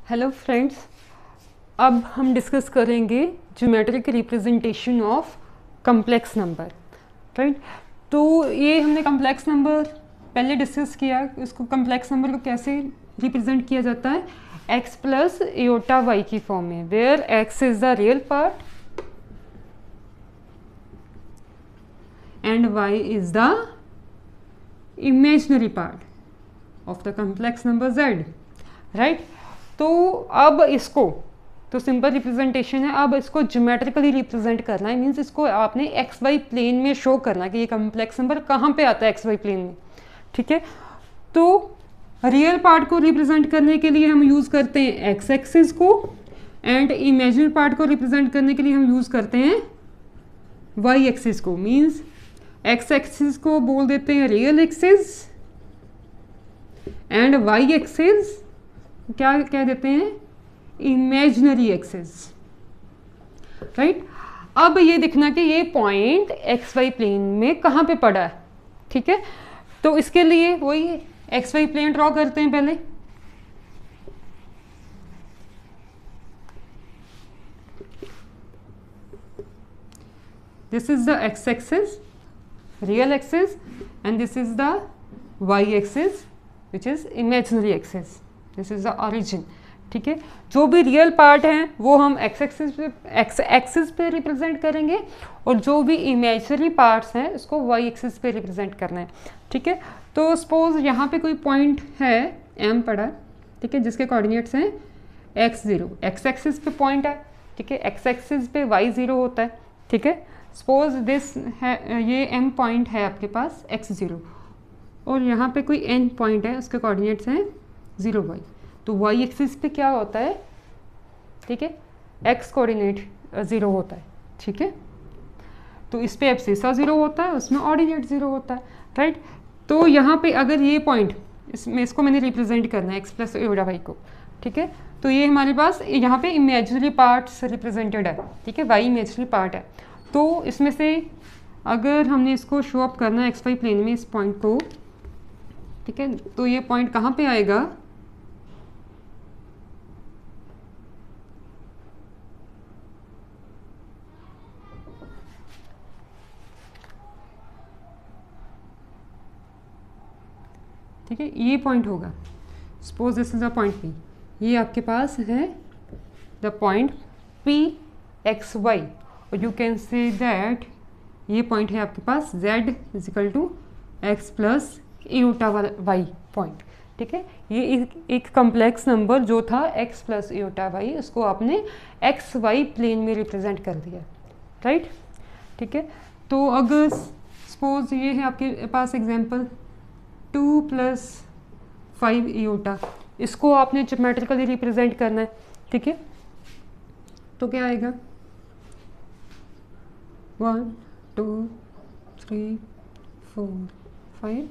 Hello friends, अब हम discuss करेंगे geometric representation of complex number. Right, तो ये हमने कम्प्लेक्स नंबर पहले डिस्कस किया। इसको कम्प्लेक्स नंबर को कैसे रिप्रेजेंट किया जाता है, x प्लस एयोटा y की फॉर्म में, where x is the real part and y is the imaginary part of the complex number z। Right, तो अब इसको तो सिंपल रिप्रेजेंटेशन है। अब इसको ज्योमेट्रिकली रिप्रेजेंट करना है, मीन्स इसको आपने एक्स वाई प्लेन में शो करना है कि ये कम्प्लेक्स नंबर कहाँ पे आता है एक्स वाई प्लेन में। ठीक है, तो रियल पार्ट को रिप्रेजेंट करने के लिए हम यूज़ करते हैं एक्स एक्सिस को, एंड इमेजिनरी पार्ट को रिप्रेजेंट करने के लिए हम यूज़ करते हैं वाई एक्सिस को। मीन्स एक्स एक्सिस को बोल देते हैं real axis and Y axis क्या कह देते हैं, इमेजिनरी एक्सिस। राइट, अब ये दिखना कि ये पॉइंट एक्स वाई प्लेन में कहाँ पे पड़ा है। ठीक है, तो इसके लिए वही एक्स वाई प्लेन ड्रॉ करते हैं पहले। This is the X axis, real axis, and this is the Y axis which is imaginary axis. This is the origin. ठीक है, जो भी रियल पार्ट हैं वो हम एक्स एक्सिस पे रिप्रेजेंट करेंगे, और जो भी इमेजिनरी पार्ट्स हैं उसको वाई एक्सिस पे रिप्रेजेंट करना है। ठीक है, तो सपोज यहाँ पे कोई पॉइंट है एम पड़ा, ठीक है, जिसके कोऑर्डिनेट्स हैं x0, एक्स एक्सिस पे पॉइंट है। ठीक है, एक्स एक्सिस पे y0 होता है। ठीक है, सपोज दिस है, ये m पॉइंट है आपके पास x0, और यहाँ पे कोई n पॉइंट है, उसके कोऑर्डिनेट्स हैं 0y। तो y एक्सिस पे क्या होता है, ठीक है, x कोऑर्डिनेट 0 होता है। ठीक है, तो इस पे एब्सिसा 0 होता है, उसमें ऑर्डिनेट 0 होता है। राइट, तो यहाँ पे अगर ये पॉइंट इसको मैंने रिप्रेजेंट करना है x प्लस एयोटा y को। ठीक है, तो ये हमारे पास यहाँ पे इमेजिनरी पार्ट्स रिप्रेजेंटेड है। ठीक है, y इमेजिनरी पार्ट है। तो इसमें से अगर हमने इसको शो अप करना है एक्स वाई प्लेन में इस पॉइंट को, ठीक है, तो ये पॉइंट कहाँ पे आएगा, ठीक है, ये पॉइंट होगा। Suppose this is a point P, ये आपके पास है the point P X Y, और यू कैन से दैट ये पॉइंट है आपके पास z is equal to X plus iota Y point. ठीक है, ये एक कम्प्लेक्स नंबर जो था x प्लस एयोटा वाई, उसको आपने एक्स वाई प्लेन में रिप्रेजेंट कर दिया। राइट, ठीक है, तो अगर सपोज ये है आपके पास एग्जांपल 2 प्लस 5 एयोटा, इसको आपने ज्योमेट्रिकली रिप्रेजेंट करना है। ठीक है, तो क्या आएगा, 1 2 3 4 5।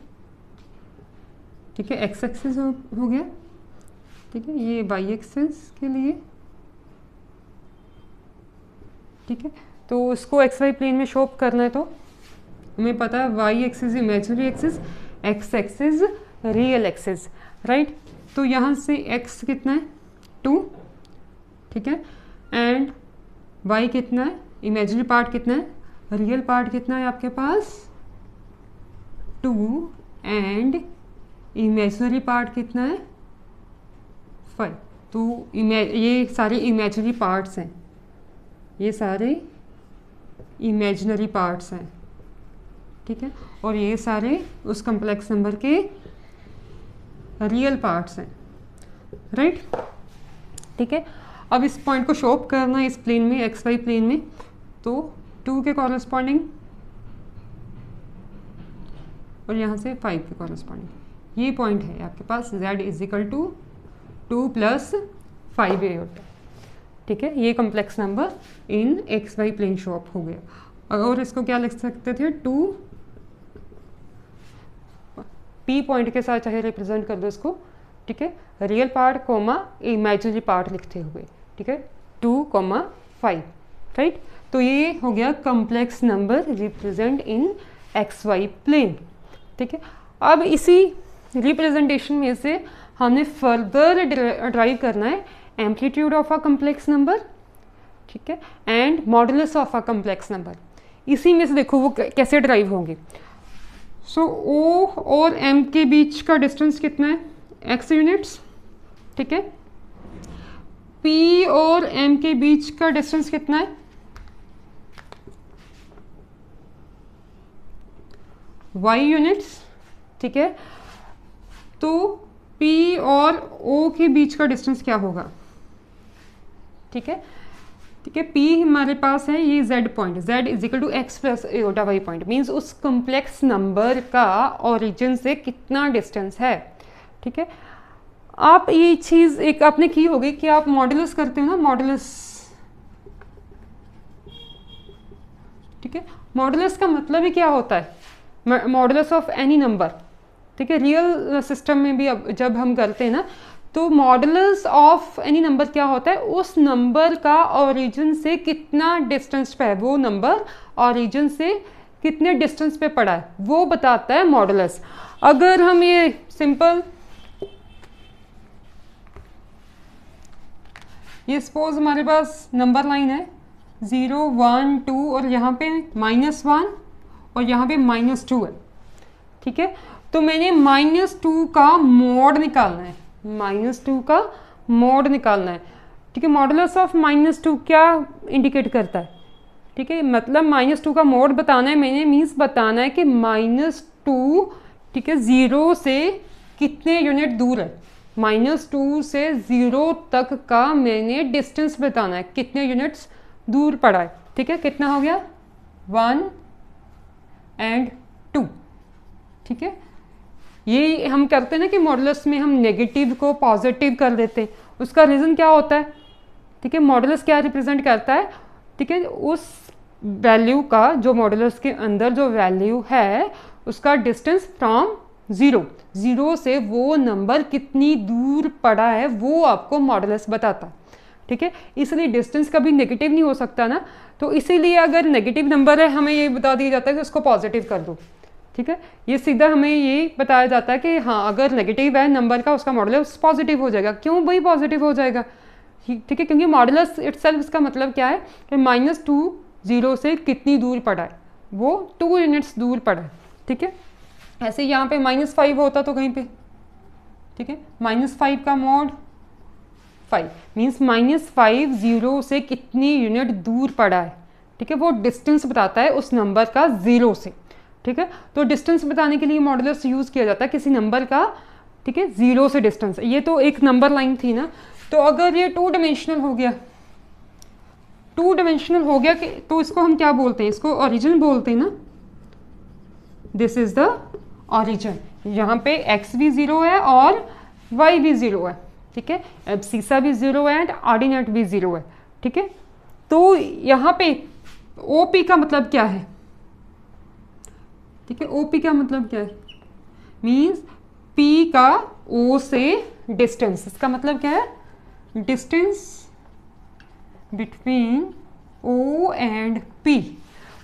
ठीक है, एक्स एक्सिस हो गया। ठीक है, ये वाई एक्सिस के लिए। ठीक है, तो इसको एक्स वाई प्लेन में शो करना है, तो हमें पता है Y axis imaginary axis, X axis real axis. Right, तो यहाँ से x कितना है 2, ठीक है, एंड y कितना है, इमेजिनरी पार्ट कितना है, रियल पार्ट कितना है आपके पास 2, एंड इमेजिनरी पार्ट कितना है 5। तो ये सारे इमेजिनरी पार्ट्स हैं, ये सारे इमेजिनरी पार्ट्स हैं। ठीक है, और ये सारे उस कम्प्लेक्स नंबर के रियल पार्ट्स हैं। राइट, ठीक है, अब इस पॉइंट को शो अप करना है इस प्लेन में, एक्स वाई प्लेन में, तो 2 के कॉरेस्पॉन्डिंग और यहाँ से 5 के कॉरेस्पॉन्डिंग ये पॉइंट है आपके पास z is equal to 2 plus 5 iota. ठीक है, ये complex number in X Y plane show up हो गया। और इसको क्या लिख सकते थे, 2 पी पॉइंट के साथ चाहे रिप्रेजेंट कर दो इसको। ठीक है, real part comma imaginary part लिखते हुए। ठीक है, 2,5। राइट, तो ये हो गया complex number represent in X Y plane. ठीक है, अब इसी रिप्रेजेंटेशन में से हमने फर्दर ड्राइव करना है amplitude of a complex number, ठीक है, and modulus of a complex number. इसी में से देखो वो कैसे ड्राइव होंगे। सो ओ और एम के बीच का डिस्टेंस कितना है, एक्स यूनिट्स, ठीक है। पी और एम के बीच का डिस्टेंस कितना है, वाई यूनिट्स, ठीक है। तो P और O के बीच का डिस्टेंस क्या होगा, ठीक है, ठीक है। P हमारे पास है ये Z point, Z is equal to X plus iota Y point, means उस कम्प्लेक्स नंबर का ओरिजिन से कितना डिस्टेंस है, ठीक है। आप ये चीज़ एक आपने की होगी कि आप मॉडुलस करते हो ना, मॉडुलस, ठीक है। मॉडुलस का मतलब ही क्या होता है, मॉडुलस ऑफ एनी नंबर, ठीक है। रियल सिस्टम में भी अब जब हम करते हैं ना, तो मॉडुलस ऑफ एनी नंबर क्या होता है, उस नंबर का ओरिजिन से कितना डिस्टेंस पे है, वो नंबर ओरिजिन से कितने डिस्टेंस पे पड़ा है वो बताता है मॉडुलस। अगर हम ये सिंपल, ये सपोज हमारे पास नंबर लाइन है 0 1 2 और यहाँ पे -1 और यहाँ पे -2 है, ठीक है। तो मैंने -2 का मोड निकालना है, -2 का मोड निकालना है, ठीक है। मॉडुलस ऑफ -2 क्या इंडिकेट करता है, ठीक है, मतलब -2 का मोड बताना है मैंने, मीन्स बताना है कि -2, ठीक है, 0 से कितने यूनिट दूर है, -2 से 0 तक का मैंने डिस्टेंस बताना है, कितने यूनिट्स दूर पड़ा है, ठीक है। कितना हो गया, 1 एंड 2, ठीक है। ये हम करते हैं ना कि मॉडुलस में हम नेगेटिव को पॉजिटिव कर देते हैं, उसका रीज़न क्या होता है, ठीक है। मॉडुलस क्या रिप्रेजेंट करता है, ठीक है, उस वैल्यू का जो मॉडुलस के अंदर जो वैल्यू है उसका डिस्टेंस फ्रॉम 0 से वो नंबर कितनी दूर पड़ा है वो आपको मॉडुलस बताता है, ठीक है। इसलिए डिस्टेंस कभी नेगेटिव नहीं हो सकता ना, तो इसीलिए अगर नेगेटिव नंबर है हमें ये बता दिया जाता है कि उसको पॉजिटिव कर दो, ठीक है। ये सीधा हमें ये बताया जाता है कि हाँ अगर नेगेटिव है नंबर का उसका मॉडुलस पॉजिटिव हो जाएगा। क्यों वही पॉजिटिव हो जाएगा, ठीक है, क्योंकि मॉडुलस इटसेल्फ इसका मतलब क्या है कि -2 0 से कितनी दूर पड़ा है, वो 2 यूनिट्स दूर पड़ा है, ठीक है। ऐसे यहाँ पे -5 होता तो कहीं पे, ठीक है, -5 का मोड 5 मीन्स -5 0 से कितनी यूनिट दूर पड़ा है, ठीक है, वो डिस्टेंस बताता है उस नंबर का 0 से, ठीक है। तो डिस्टेंस बताने के लिए मॉडुलस यूज़ किया जाता है किसी नंबर का, ठीक है, 0 से डिस्टेंस। ये तो एक नंबर लाइन थी ना, तो अगर ये 2 डायमेंशनल हो गया, 2 डायमेंशनल हो गया कि तो इसको हम क्या बोलते हैं, इसको ओरिजिन बोलते हैं ना, दिस इज द ओरिजिन। यहाँ पे x भी 0 है और y भी 0 है, ठीक है, एब्सिसा भी 0 है एंड ऑर्डिनेट भी 0 है, ठीक है। तो यहाँ पे OP का मतलब क्या है, ठीक है, OP का मतलब क्या है, मीन्स P का O से डिस्टेंस, इसका मतलब क्या है, distance between O and P।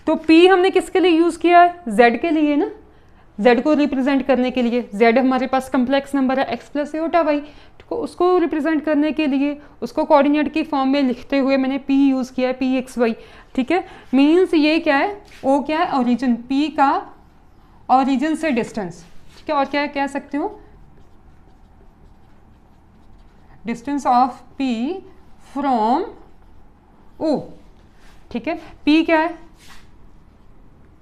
तो P हमने किसके लिए यूज़ किया है, Z के लिए ना, Z को रिप्रेजेंट करने के लिए। Z हमारे पास कम्प्लेक्स नंबर है x प्लस एओटा वाई, उसको रिप्रेजेंट करने के लिए उसको कोऑर्डिनेट की फॉर्म में लिखते हुए मैंने P यूज़ किया है, Pxy, ठीक है। मीन्स ये क्या है, O क्या है, ओरिजिन, P का ओरिजिन से डिस्टेंस, ठीक है। और क्या कह सकते हो, distance of P from O, ठीक है। P क्या है,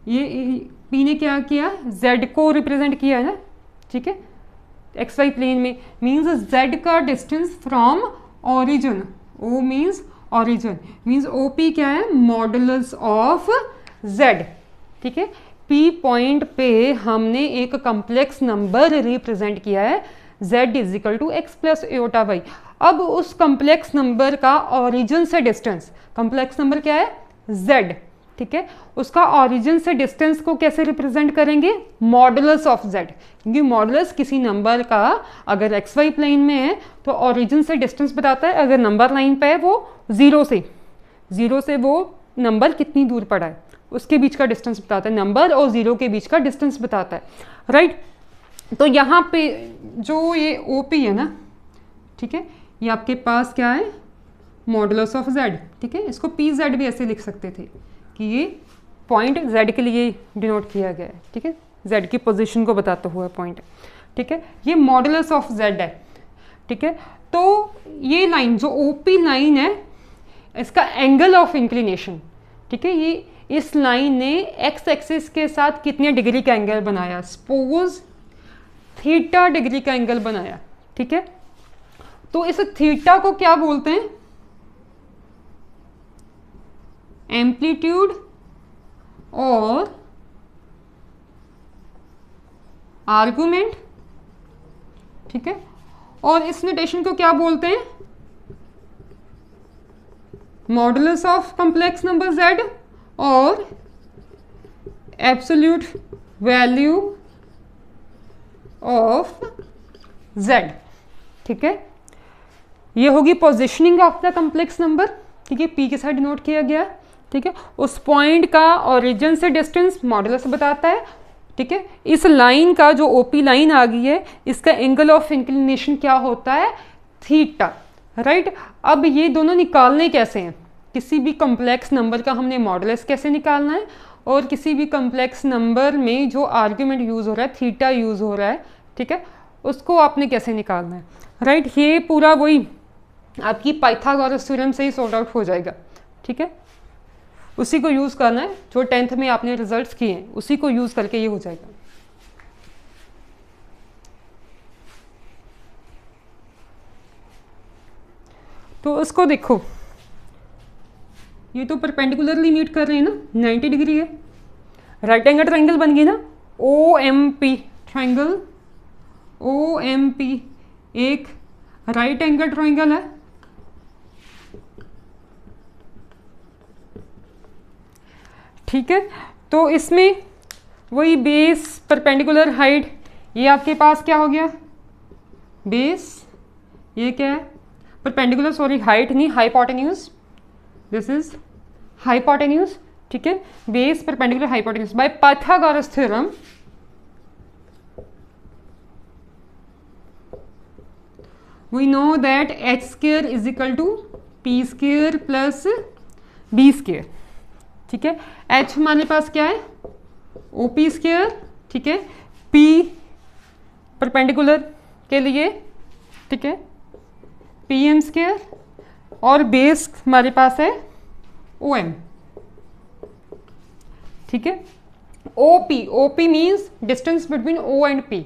ये P ने क्या किया, Z को रिप्रेजेंट किया है ना, ठीक है, XY प्लेन में, मीन्स Z का distance from origin, O means origin, means OP क्या है, मॉडुलस ऑफ Z, ठीक है। P पॉइंट पे हमने एक कम्प्लेक्स नंबर रिप्रेजेंट किया है, Z is equal to X plus iota Y. अब उस कम्प्लेक्स नंबर का ओरिजिन से डिस्टेंस, कम्प्लेक्स नंबर क्या है, Z, ठीक है, उसका ओरिजिन से डिस्टेंस को कैसे रिप्रेजेंट करेंगे, मॉडुलस ऑफ Z, क्योंकि मॉडुलस किसी नंबर का अगर XY प्लेन में है तो ओरिजिन से डिस्टेंस बताता है, अगर नंबर लाइन पे है वो 0 से वो नंबर कितनी दूर पड़ा है उसके बीच का डिस्टेंस बताता है, नंबर और 0 के बीच का डिस्टेंस बताता है, राइट। तो यहाँ पे जो ये OP है ना, ठीक है, ये आपके पास क्या है, मॉडुलस ऑफ z, ठीक है। इसको पी जेड भी ऐसे लिख सकते थे कि ये पॉइंट z के लिए डिनोट किया गया है, ठीक है, z की पोजीशन को बताता हुआ पॉइंट, ठीक है। ये मॉडुलस ऑफ z है, ठीक है। तो ये लाइन जो ओपी लाइन है, इसका एंगल ऑफ इंक्लिनेशन, ठीक है, ये इस लाइन ने एक्स एक्सिस के साथ कितने डिग्री का एंगल बनाया, सपोज थीटा डिग्री का एंगल बनाया, ठीक है। तो इस थीटा को क्या बोलते हैं, एम्पलीट्यूड और आर्गुमेंट, ठीक है। और इस नोटेशन को क्या बोलते हैं, modulus of complex number z और एब्सोल्यूट वैल्यू ऑफ z, ठीक है। ये होगी positioning of the complex number, ठीक है, p के साथ डिनोट किया गया, ठीक है। उस पॉइंट का ओरिजिन से डिस्टेंस मॉडुलस बताता है, ठीक है। इस लाइन का जो ओपी लाइन आ गई है, इसका एंगल ऑफ इंक्लिनेशन क्या होता है, थीटा, राइट। अब ये दोनों निकालने कैसे हैं, किसी भी कॉम्प्लेक्स नंबर का हमने मॉडुलस कैसे निकालना है, और किसी भी कॉम्प्लेक्स नंबर में जो आर्ग्यूमेंट यूज़ हो रहा है, थीटा यूज़ हो रहा है, ठीक है, उसको आपने कैसे निकालना है, राइट। ये पूरा वही आपकी पाइथागोरस थ्योरम से ही सॉर्ट आउट हो जाएगा, ठीक है। उसी को यूज़ करना है, जो 10th में आपने रिजल्ट्स किए हैं उसी को यूज़ करके ये हो जाएगा। तो उसको देखो, ये तो परपेंडिकुलरली मीट कर रहे हैं ना, 90 डिग्री है, राइट एंगल ट्रायंगल बन गई ना, O M P triangle, O M P एक राइट एंगल ट्रायंगल है, ठीक है। तो इसमें वही बेस परपेंडिकुलर हाइट, ये आपके पास क्या हो गया, बेस, ये क्या है परपेंडिकुलर, सॉरी हाइट नहीं, हाइपोटेन्यूज, दिस इज हाइपोटेन्यूज, ठीक है। Base perpendicular hypotenuse by Pythagoras theorem, we know that h square is equal to p square plus b square, ठीक है। h हमारे पास क्या है, OP स्क्वायर, ठीक है, p परपेंडिकुलर के लिए, ठीक है, PM स्क्वायर, और बेस हमारे पास है OM, ठीक है। OP means distance between O and P,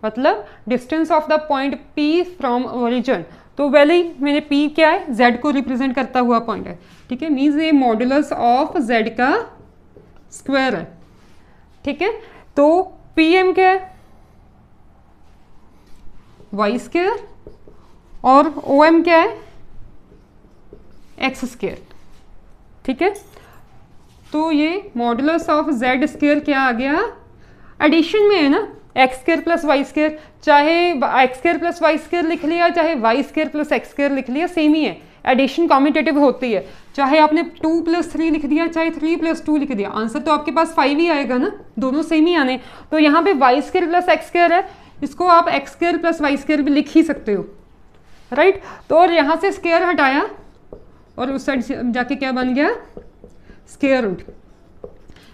मतलब distance of the point P from origin. तो वैले ही मैंने P क्या है, Z को रिप्रेजेंट करता हुआ पॉइंट है, ठीक है, मीन्स ये मॉडुलस ऑफ Z का स्क्वायर है, ठीक है। तो PM क्या है, Y स्क्वायर, और OM क्या है, X स्क्वायर, ठीक है। तो ये मॉडुलस ऑफ Z स्क्वायर क्या आ गया, एडिशन में है ना, x square plus Y square, चाहे x square plus Y square लिख लिया, चाहे y square plus x square लिख लिया, सेम ही है, एडिशन कॉम्यूटेटिव होती है, चाहे आपने 2 + 3 लिख दिया, चाहे 3 + 2 लिख दिया, आंसर तो आपके पास 5 ही आएगा ना, दोनों सेम ही आने। तो यहाँ पे Y square plus x square है, इसको आप X square plus Y square भी लिख ही सकते हो, राइट। तो और यहाँ से स्क्वायर हटाया और उस साइड से जाके क्या बन गया, स्क्वायर रूट।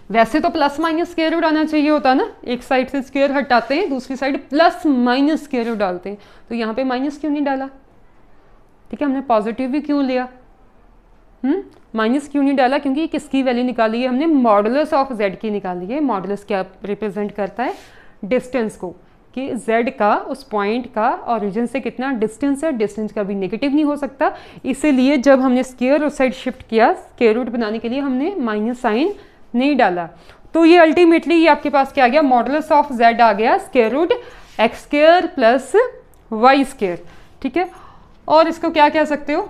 वैसे तो प्लस माइनस स्क्वायर रूट आना चाहिए होता ना, एक साइड से स्क्वायर हटाते हैं, दूसरी side plus minus square root डालते हैं, तो यहाँ पे माइनस क्यों नहीं डाला, ठीक है, हमने पॉजिटिव भी क्यों लिया, माइनस क्यों नहीं डाला, क्योंकि किसकी वैल्यू निकाली है हमने, मॉडुलस ऑफ z की निकाली है। मॉडुलस क्या रिप्रेजेंट करता है, डिस्टेंस को, कि z का उस पॉइंट का ओरिजिन से कितना डिस्टेंस है, डिस्टेंस का भी नेगेटिव नहीं हो सकता, इसीलिए जब हमने स्क्वायर उस साइड शिफ्ट किया स्क्वायर रूट बनाने के लिए हमने माइनस साइन नहीं डाला। तो ये अल्टीमेटली ये आपके पास क्या आ गया, मॉडुलस ऑफ z आ गया square root X square plus Y square, ठीक है। और इसको क्या कह सकते हो,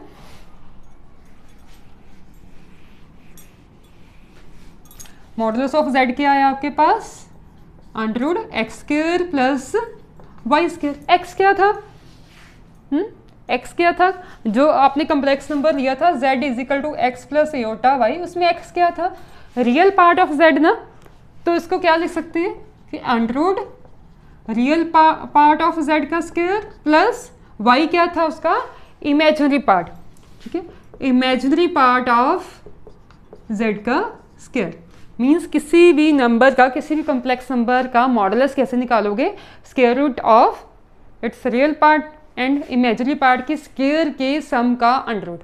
मॉडुलस ऑफ z क्या है आपके पास, under x square plus Y square. X क्या था, एक्स क्या था, जो आपने कॉम्प्लेक्स नंबर लिया था z = x + एयोटा y, उसमें x क्या था, रियल पार्ट ऑफ z ना, तो इसको क्या लिख सकते हैं कि under real part of z का स्क्वायर प्लस y क्या था उसका, इमेजिनरी पार्ट, ठीक है, इमेजिनरी पार्ट ऑफ z का स्क्वायर मीन्स किसी भी नंबर का, किसी भी कॉम्प्लेक्स नंबर का मॉडुलस कैसे निकालोगे, square root of its real part and imaginary part के स्क्वायर के सम का अंडर रूट,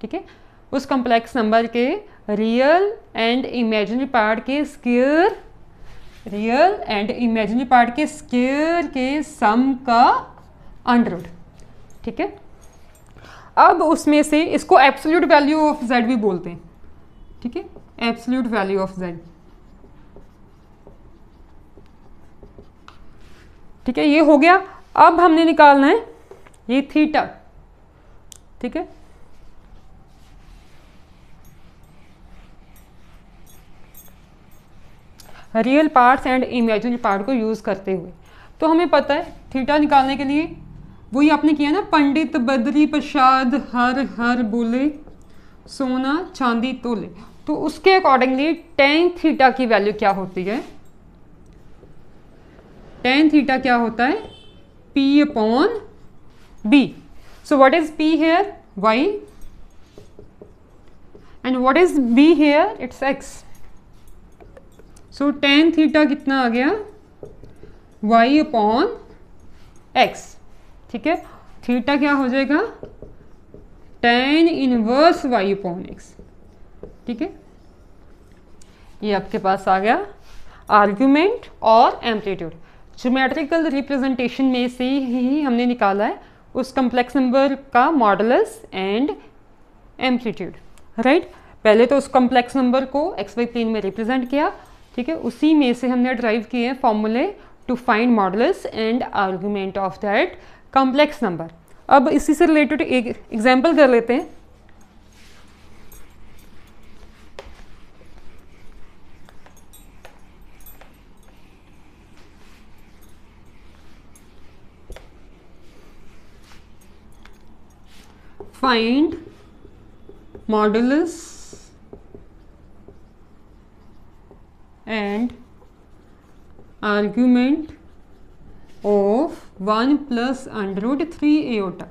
ठीक है, उस कॉम्प्लेक्स नंबर के रियल एंड इमेजिनरी पार्ट के square, real and imaginary part के स्क्वायर के सम का अंडर रूट, ठीक है। अब उसमें से इसको एब्सोल्यूट वैल्यू ऑफ z भी बोलते हैं, ठीक है, एब्सोल्यूट वैल्यू ऑफ z, ठीक है, ये हो गया। अब हमने निकालना है ये थीटा, ठीक है, real parts and imaginary part को यूज करते हुए। तो हमें पता है थीटा निकालने के लिए वही आपने किया ना, पंडित बद्री प्रसाद हर हर बोले सोना चांदी तोले, तो उसके अकॉर्डिंगली टेन थीटा की वैल्यू क्या होती है, टेन थीटा क्या होता है, P upon B। So what is P here, Y, and what is B here, it's X। So tan theta कितना आ गया, Y अपॉन X, ठीक है, थीटा क्या हो जाएगा, tan inverse Y upon X, ठीक है। ये आपके पास आ गया आर्ग्यूमेंट और एम्पलीट्यूड। ज्योमेट्रिकल रिप्रेजेंटेशन में से ही हमने निकाला है उस कॉम्प्लेक्स नंबर का मॉडुलस एंड एम्पलीट्यूड, राइट। पहले तो उस कॉम्प्लेक्स नंबर को XY प्लेन में रिप्रेजेंट किया, ठीक है, उसी में से हमने ड्राइव किए हैं फॉर्मूले to find modulus and argument of that complex number. अब इसी से रिलेटेड एक एग्जाम्पल कर लेते हैं। Find modulus and argument of 1 plus under root 3 iota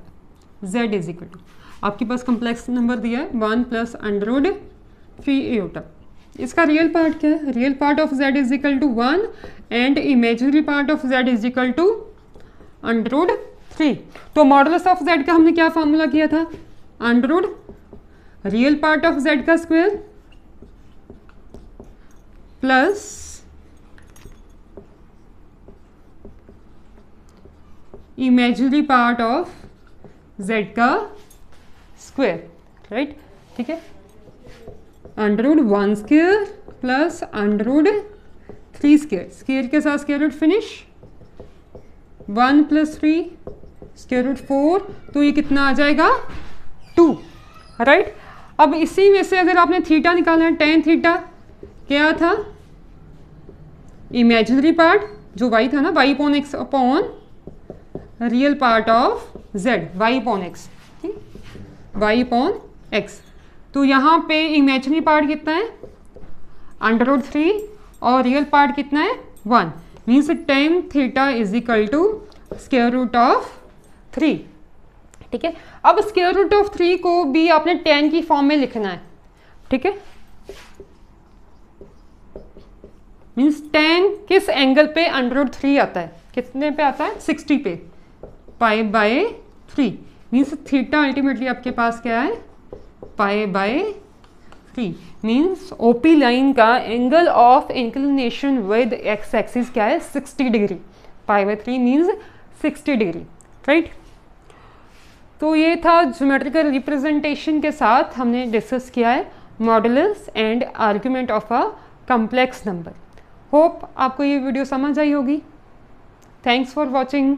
z is equal to, आपके पास कॉम्प्लेक्स नंबर दिया है 1 प्लस अंडर रूट 3 iota। इसका रियल पार्ट क्या है, real part of z is equal to 1 and imaginary part of z is equal to under root 3। तो modulus of z का हमने क्या फॉर्मूला किया था, under root real part of z का square plus imaginary part of z का square, right, ठीक है, under root 1 square plus under root 3 square, square के साथ square root finish, 1 plus 3 square root 4, तो ये कितना आ जाएगा 2, राइट। अब इसी में से अगर आपने थीटा निकालना है, टेन थीटा क्या था, इमेजिनरी पार्ट जो y था ना, y upon x upon real part of z, y upon x, y upon x। तो यहाँ पे इमेजिनरी पार्ट कितना है, अंडर रूट 3 और रियल पार्ट कितना है 1, means tan theta is equal to square root of 3, ठीक है। अब स्क्वायर रूट ऑफ 3 को भी आपने 10 की फॉर्म में लिखना है, ठीक है, मीन्स 10 किस एंगल पे अंडर रूट 3 आता है, कितने पे आता है 60 पे, pi by 3, means theta ultimately आपके पास क्या है pi by 3, means OP line का angle of inclination with x axis क्या है 60 degree, pi by 3 means 60 degree, right. तो ये था ज्योमेट्रिकल रिप्रेजेंटेशन के साथ हमने डिस्कस किया है modulus and argument of a complex number. Hope आपको ये वीडियो समझ आई होगी। Thanks for watching.